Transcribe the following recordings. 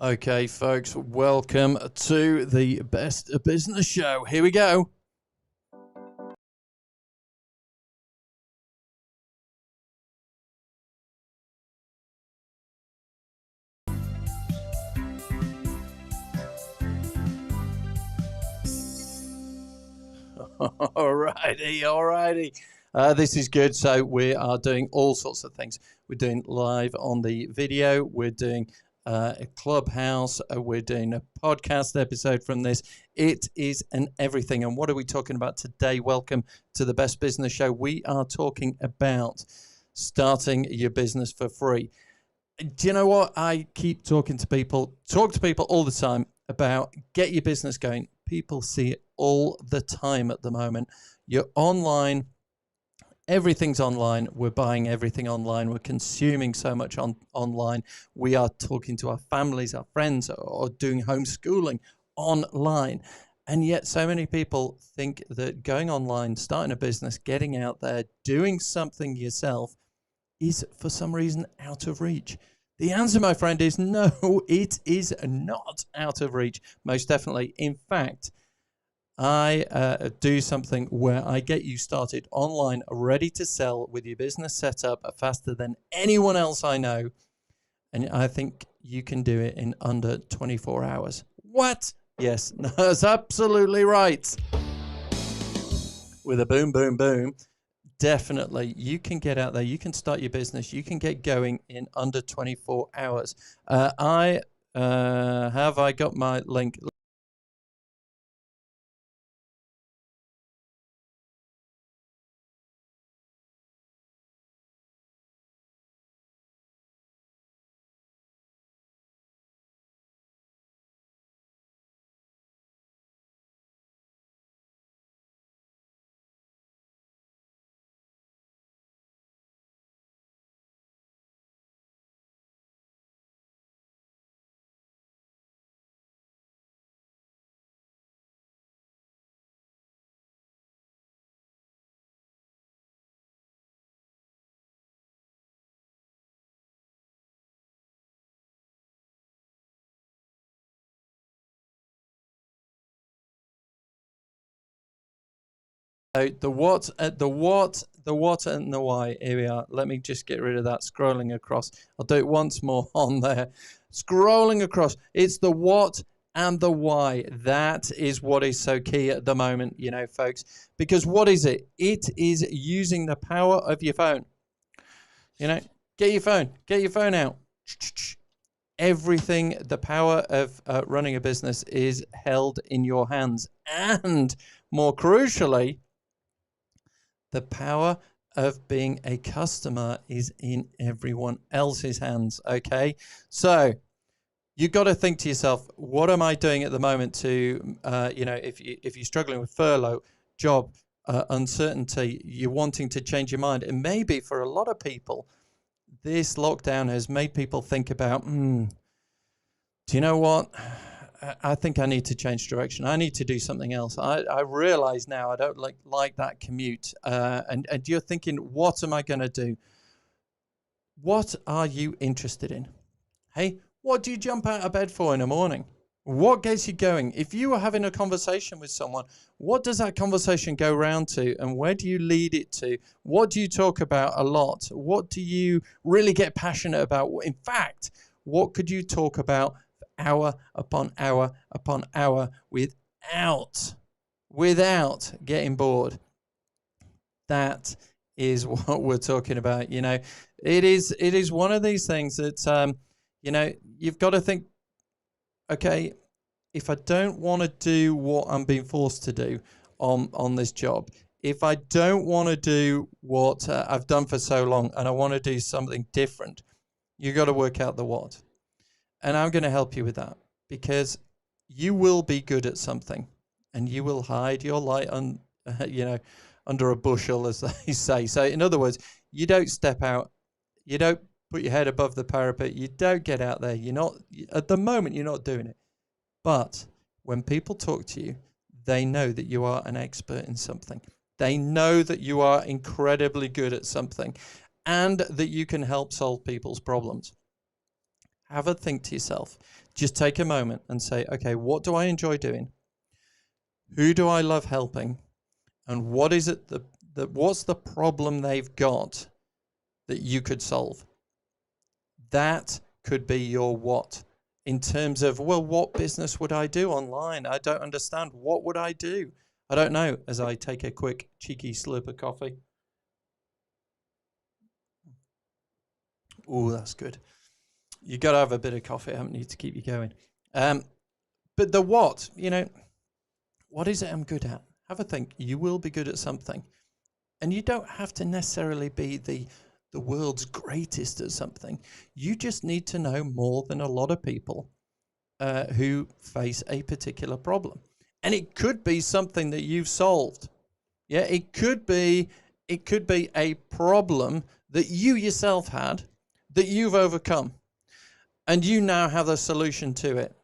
Okay, folks, welcome to the Best Business Show. Here we go. Alrighty. This is good. So we are doing all sorts of things. We're doing live on the video. We're doing a Clubhouse. We're doing a podcast episode from this. It is an everything. And what are we talking about today? Welcome to the Best Business Show. We are talking about starting your business for free. Do you know what? I keep talk to people all the time about get your business going. People see it all the time at the moment. You're online. Everything's online. We're buying everything online. We're consuming so much online. We are talking to our families, our friends, or doing homeschooling online. And yet so many people think that going online, starting a business, getting out there, doing something yourself is for some reason out of reach. The answer, my friend, is no, it is not out of reach. Most definitely. In fact, I do something where I get you started online, ready to sell with your business set up faster than anyone else I know. And I think you can do it in under 24 hours. What? Yes, that's absolutely right. With a boom, boom, boom. Definitely, you can get out there. You can start your business. You can get going in under 24 hours. Have I got my link? The what and the why. Here we are. Let me just get rid of that scrolling across. I'll do it once more on there. Scrolling across. It's the what and the why. That is what is so key at the moment, you know, folks. Because what is it? It is using the power of your phone. You know, get your phone out. Everything, the power of running a business is held in your hands. And more crucially, the power of being a customer is in everyone else's hands, okay? So you've got to think to yourself, what am I doing at the moment to, if you're struggling with furlough, job, uncertainty, you're wanting to change your mind. And maybe for a lot of people, this lockdown has made people think about, do you know what? I think I need to change direction. I need to do something else. I realize now I don't like that commute. And you're thinking, what am I going to do? What are you interested in? Hey, what do you jump out of bed for in the morning? What gets you going? If you were having a conversation with someone, what does that conversation go round to? And where do you lead it to? What do you talk about a lot? What do you really get passionate about? In fact, what could you talk about hour upon hour upon hour without getting bored? That is what we're talking about. You know, it is one of these things that you've got to think, okay, if I don't want to do what I'm being forced to do on this job, if I don't want to do what I've done for so long and I want to do something different, you've got to work out the what. And I'm going to help you with that, because you will be good at something and you will hide your light under a bushel, as they say. So in other words, you don't step out, you don't put your head above the parapet, you don't get out there. At the moment, you're not doing it. But when people talk to you, they know that you are an expert in something. They know that you are incredibly good at something and that you can help solve people's problems. have a think to yourself. Just take a moment and say, okay, what do I enjoy doing? Who do I love helping? And what is it what's the problem they've got that you could solve? That could be your what. In terms of, well, what business would I do online? I don't understand. What would I do? I don't know, as I take a quick cheeky slurp of coffee. Oh, that's good. You got to have a bit of coffee, haven't you, to keep you going. But the what, what is it I'm good at? Have a think. You will be good at something. And you don't have to necessarily be the world's greatest at something. You just need to know more than a lot of people who face a particular problem. And it could be something that you've solved. Yeah, it could be a problem that you yourself had that you've overcome. And you now have a solution to it.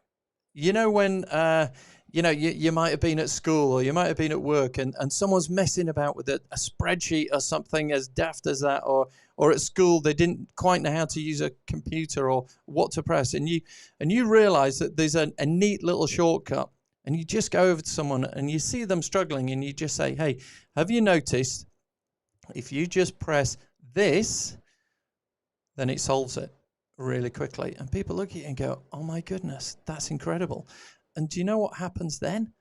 When you might have been at school or you might have been at work and someone's messing about with a spreadsheet or something as daft as that, or at school they didn't quite know how to use a computer or what to press, and you realize that there's a neat little shortcut, and you just go over to someone and you see them struggling and you just say, hey, have you noticed if you just press this, then it solves it really quickly? And people look at you and go, oh my goodness, that's incredible. And do you know what happens then?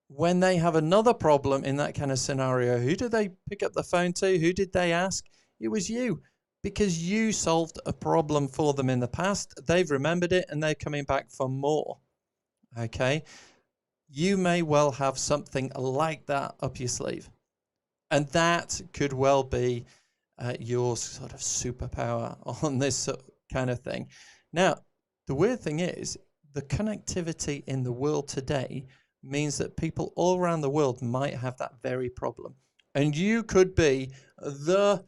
When they have another problem in that kind of scenario, who do they pick up the phone to? Who did they ask? It was you, because you solved a problem for them in the past. They've remembered it and they're coming back for more. Okay? You may well have something like that up your sleeve. And that could well be your sort of superpower on this kind of thing. Now, the weird thing is, the connectivity in the world today means that people all around the world might have that very problem. And you could be the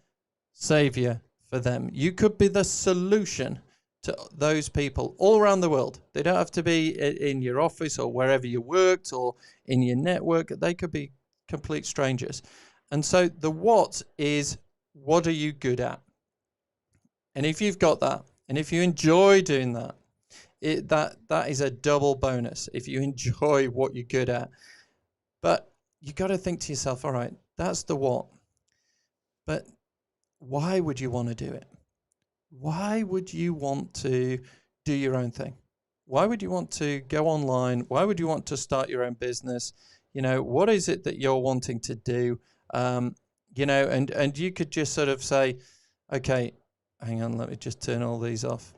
savior for them. You could be the solution to those people all around the world. They don't have to be in your office or wherever you worked or in your network. They could be complete strangers. And so the what is, what are you good at? And if you've got that, and if you enjoy doing that, that is a double bonus if you enjoy what you're good at. But you got to think to yourself, all right, that's the what. But why would you want to do it? Why would you want to do your own thing? Why would you want to go online? Why would you want to start your own business? What is it that you're wanting to do? And you could just sort of say, okay, hang on, let me just turn all these off.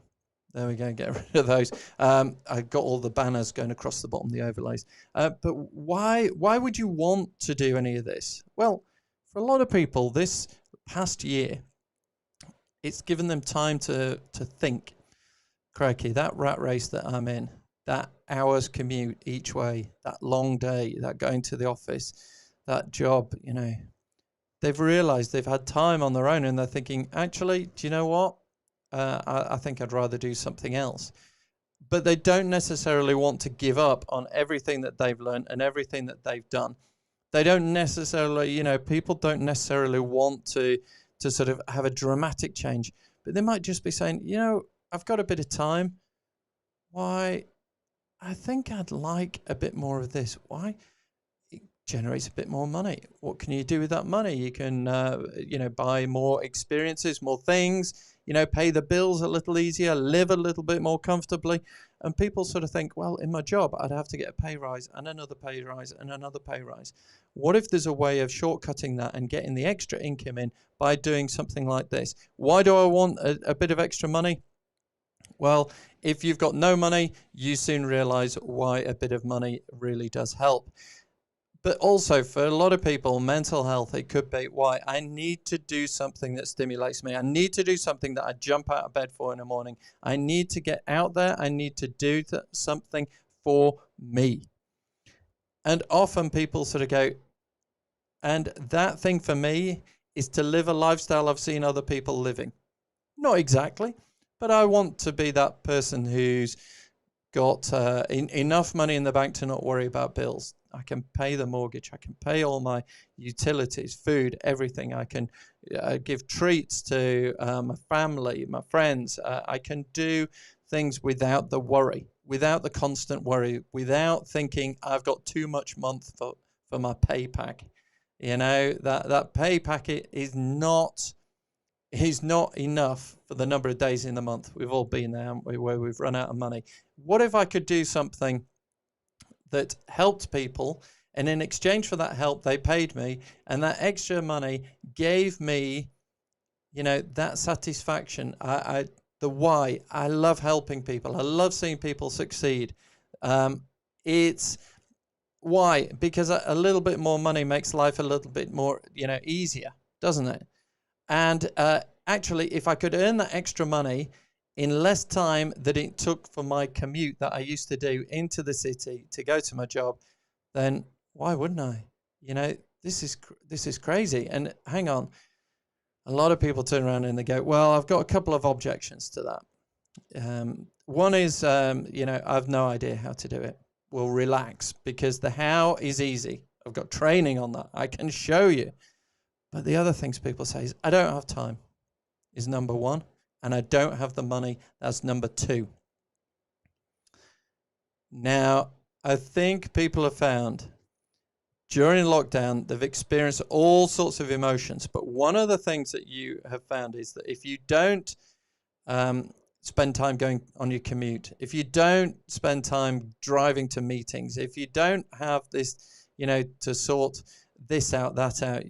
There we go, get rid of those. I've got all the banners going across the bottom, the overlays. But why would you want to do any of this? Well, for a lot of people, this past year, it's given them time to think. Crikey, that rat race that I'm in, that hour's commute each way, that long day, that going to the office, that job, they've realized they've had time on their own and they're thinking, actually, do you know what? I think I'd rather do something else. But they don't necessarily want to give up on everything that they've learned and everything that they've done. They don't necessarily, people don't necessarily want to sort of have a dramatic change. But they might just be saying, I've got a bit of time. Why? I think I'd like a bit more of this. Why? It generates a bit more money. What can you do with that money? You can, buy more experiences, more things, pay the bills a little easier, live a little bit more comfortably. And people sort of think, well, in my job, I'd have to get a pay rise and another pay rise and another pay rise. What if there's a way of shortcutting that and getting the extra income in by doing something like this? Why do I want a bit of extra money? Well, if you've got no money, you soon realize why a bit of money really does help. But also for a lot of people, mental health, it could be, why I need to do something that stimulates me. I need to do something that I jump out of bed for in the morning. I need to get out there. I need to do something for me. And often people sort of go, and that thing for me is to live a lifestyle I've seen other people living. Not exactly, but I want to be that person who's got enough money in the bank to not worry about bills. I can pay the mortgage. I can pay all my utilities, food, everything. I can give treats to my family, my friends. I can do things without the worry, without the constant worry, without thinking I've got too much month for my pay pack. You know, that pay packet is not enough for the number of days in the month. We've all been there, haven't we, where we've run out of money. What if I could do something that helped people, and in exchange for that help, they paid me, and that extra money gave me, you know, that satisfaction. The why. I love helping people. I love seeing people succeed. It's why? Because a little bit more money makes life a little bit more, you know, easier, doesn't it? And actually, if I could earn that extra money in less time that it took for my commute that I used to do into the city to go to my job, then why wouldn't I? You know, this is crazy. And hang on, a lot of people turn around and they go, well, I've got a couple of objections to that. One is, you know, I've no idea how to do it. Well, relax, because the how is easy. I've got training on that. I can show you. But the other things people say is, I don't have time, is number one. And I don't have the money, that's number two. Now, I think people have found during lockdown, they've experienced all sorts of emotions. But one of the things that you have found is that if you don't spend time going on your commute, if you don't spend time driving to meetings, if you don't have this, you know, to sort this out, that out,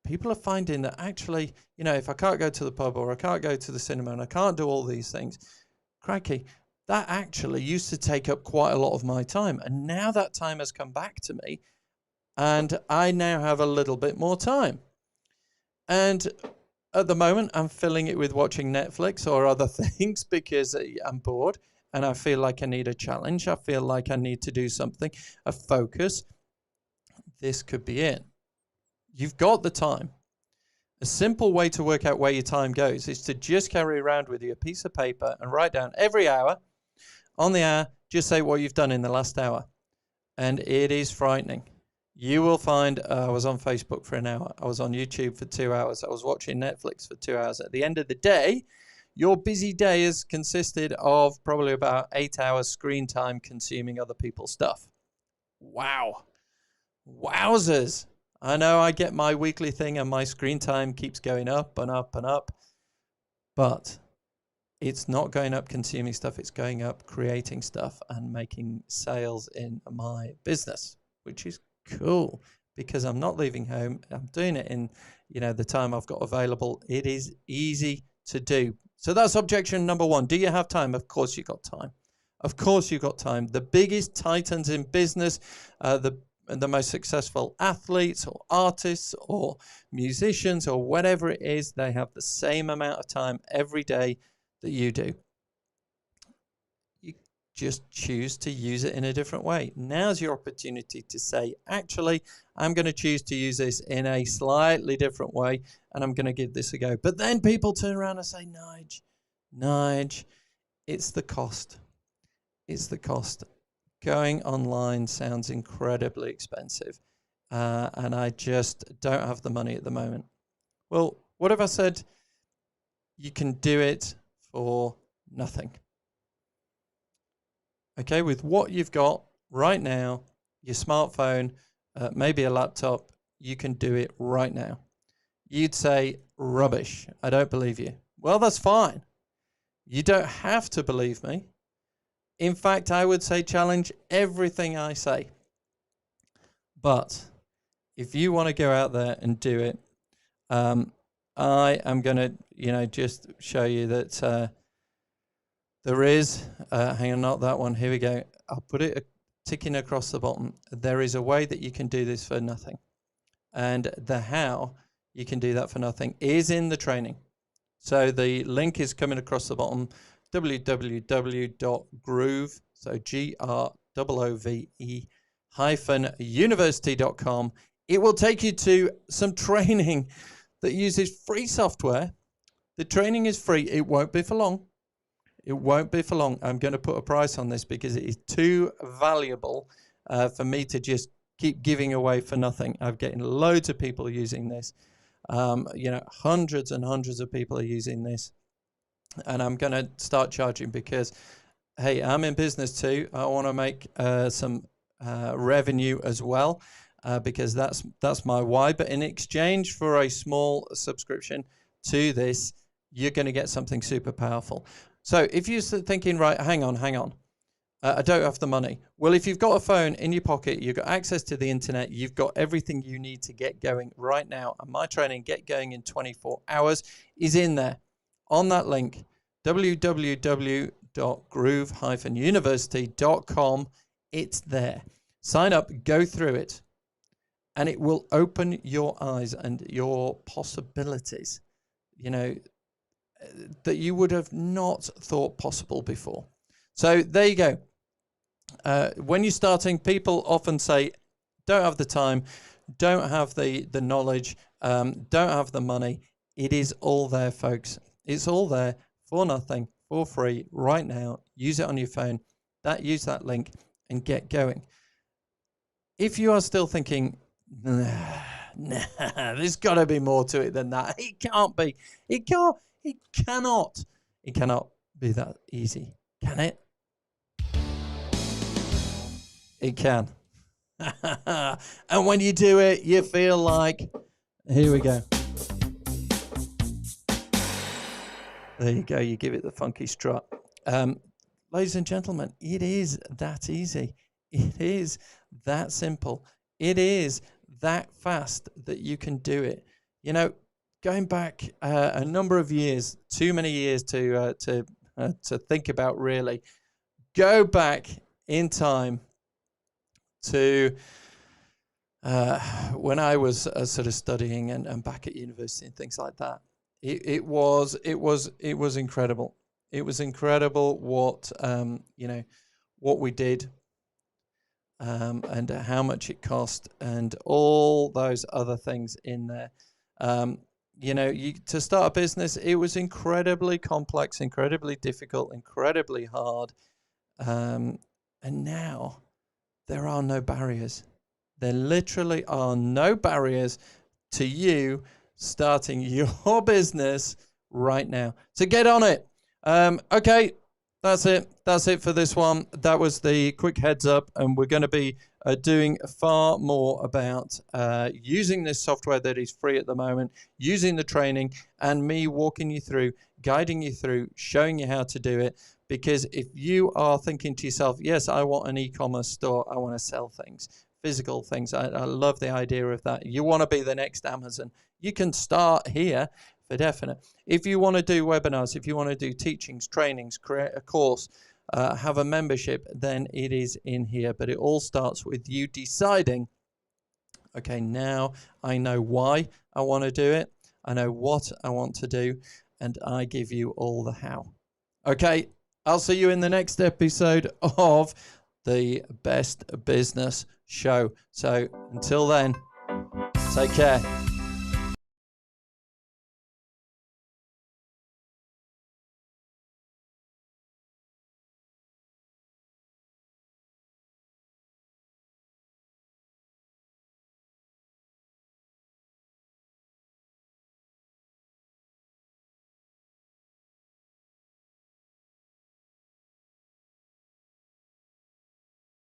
people are finding that actually, you know, if I can't go to the pub or I can't go to the cinema and I can't do all these things, crikey, that actually used to take up quite a lot of my time. And now that time has come back to me and I now have a little bit more time. And at the moment, I'm filling it with watching Netflix or other things because I'm bored and I feel like I need a challenge. I feel like I need to do something, a focus. This could be it. You've got the time. A simple way to work out where your time goes is to just carry around with you a piece of paper and write down every hour. On the hour, just say what you've done in the last hour. And it is frightening. You will find I was on Facebook for an hour. I was on YouTube for 2 hours. I was watching Netflix for 2 hours. At the end of the day, your busy day has consisted of probably about 8 hours screen time consuming other people's stuff. Wow. Wowzers. I know I get my weekly thing and my screen time keeps going up and up and up, but it's not going up consuming stuff. It's going up creating stuff and making sales in my business, which is cool because I'm not leaving home. I'm doing it in, you know, the time I've got available. It is easy to do. So that's objection number one. Do you have time? Of course you've got time. Of course you've got time. The biggest titans in business, the most successful athletes or artists or musicians or whatever it is, they have the same amount of time every day that you do. You just choose to use it in a different way. Now's your opportunity to say, actually, I'm going to choose to use this in a slightly different way and I'm going to give this a go. But then people turn around and say, Nige, it's the cost. It's the cost. Going online sounds incredibly expensive, and I just don't have the money at the moment. Well, what if I said you can do it for nothing? Okay, with what you've got right now, your smartphone, maybe a laptop, you can do it right now. You'd say, rubbish, I don't believe you. Well, that's fine. You don't have to believe me. In fact, I would say challenge everything I say. But if you want to go out there and do it, I am going to, you know, just show you that there is, hang on, not that one. Here we go. I'll put it ticking across the bottom. There is a way that you can do this for nothing. And the how you can do that for nothing is in the training. So the link is coming across the bottom. www.groove, so GROOVE-university.com. It will take you to some training that uses free software. The training is free. It won't be for long. It won't be for long. I'm going to put a price on this because it is too valuable for me to just keep giving away for nothing. I'm getting loads of people using this. You know, hundreds and hundreds of people are using this. and I'm going to start charging because, hey, I'm in business too. I want to make some revenue as well, because that's my why. But in exchange for a small subscription to this, you're going to get something super powerful. So if you're thinking, right, hang on, I don't have the money. Well, if you've got a phone in your pocket, you've got access to the internet, you've got everything you need to get going right now. And my training, Get Going in 24 Hours, is in there on that link, www.groove-university.com. It's there. Sign up, go through it, and it will open your eyes and your possibilities, you know, that you would have not thought possible before. So there you go. When you're starting, people often say, don't have the time, don't have the knowledge, don't have the money. It is all there, folks. It's all there for nothing, for free, right now. Use it on your phone. Use that link and get going. If you are still thinking, nah, there's got to be more to it than that. It can't be. It cannot be that easy. Can it? It can. And when you do it, you feel like, here we go. There you go. You give it the funky strut. Ladies and gentlemen, it is that easy. It is that simple. It is that fast that you can do it. You know, going back a number of years, too many years to think about really. Go back in time to when I was sort of studying and back at university and things like that. It was incredible. It was incredible what what we did, and how much it cost, and all those other things in there. To start a business, it was incredibly complex, incredibly difficult, incredibly hard, and now there are no barriers. There literally are no barriers to you starting your business right now. So get on it. Okay, that's it. That's it for this one. That was the quick heads up, and we're going to be doing far more about using this software that is free at the moment, using the training, and me walking you through, guiding you through, showing you how to do it. Because if you are thinking to yourself, yes, I want an e-commerce store, I want to sell things, physical things. I love the idea of that. You want to be the next Amazon. You can start here for definite. If you want to do webinars, if you want to do teachings, trainings, create a course, have a membership, then it is in here. But it all starts with you deciding, okay, now I know why I want to do it. I know what I want to do, and I give you all the how. Okay, I'll see you in the next episode of the Best Business Show. So until then, take care.